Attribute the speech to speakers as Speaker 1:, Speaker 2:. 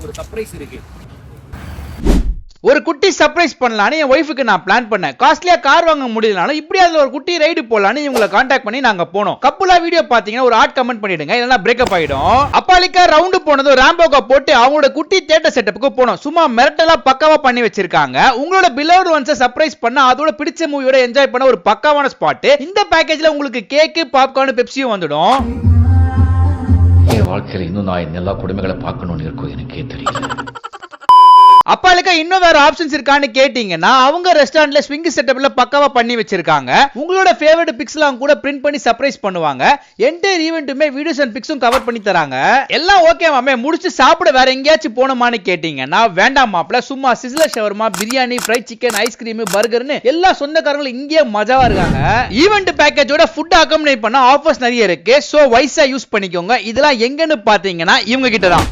Speaker 1: ஒரு சர்ப்ரைஸ் இருக்கு.
Speaker 2: ஒரு குட்டி சர்ப்ரைஸ் பண்ணலான்னு என் ஒய்ஃபுக்கு நான் பிளான் பண்ணேன். காஸ்ட்லியா கார் வாங்க முடியலனாலும் இப்படி அதுல ஒரு குட்டி ரைடு போலான்னு இவங்களை கான்டாக்ட் பண்ணி நாங்க போனோம். கப்புலா வீடியோ பாத்தீங்கன்னா ஒரு ஆட் கமெண்ட் பண்ணிடுங்க, இல்லனா பிரேக்கப் ஆயிடும். அப்பாலிக்கா ரவுண்டு போனதும் ராம்போகா போட்டு அவங்களோட குட்டி தியேட்டர் செட்டப்புக்கு போனோம். சும்மா மிரட்டலா பக்காவா பண்ணி வச்சிருக்காங்க. உங்களோட பிலோவ்ட் ஒன்ஸை சர்ப்ரைஸ் பண்ண அதோட பிடிச்ச மூவியோட என்ஜாய் பண்ண ஒரு பக்காவான ஸ்பாட். இந்த பேக்கேஜ்ல உங்களுக்கு கேக், பாப்கார்ன், பெப்சியும் வந்துடும்.
Speaker 3: என் வாழ்க்கையில இன்னும் நான் எல்லா குடும்பங்களை பார்க்கணும்னு இருக்கும் எனக்கே தெரியல.
Speaker 2: அப்பாலுக்கு இன்னும் வேற ஆப்ஷன்ஸ் இருக்கான்னு கேட்டீங்கன்னா அவங்க ரெஸ்டாரண்ட்ல ஸ்விங் செட்டப்ல பக்காவா பண்ணி வச்சிருக்காங்க. உங்களோட ஃபேவரட் பிக்ஸ்லாம் கூட பிரிண்ட் பண்ணி சர்ப்ரைஸ் பண்ணுவாங்க. என்டையர் ஈவென்ட்டுமே வீடியோஸ் அண்ட் பிக்ஸும் கவர் பண்ணி தராங்க. எல்லாம் ஓகே மாமே, முடிச்சு சாப்பிட வேற எங்கேயாச்சும் போனோமான்னு கேட்டீங்கன்னா வேண்டாம் மாப்ள, சும்மா sizzler shawarma, biryani, fried chicken, ice cream, பர்கர்னு எல்லா சொந்தக்காரங்களும் இங்கேயே மஜாவா இருக்காங்க. ஈவென்ட் பேக்கேஜோட ஃபுட் அக்கம்பனேட் பண்ண ஆஃபர்ஸ் நிறைய இருக்கு. சோ வைஸா யூஸ் பண்ணிக்கோங்க. இதெல்லாம் எங்கன்னு பாத்தீங்கன்னா இவங்க கிட்ட தான்.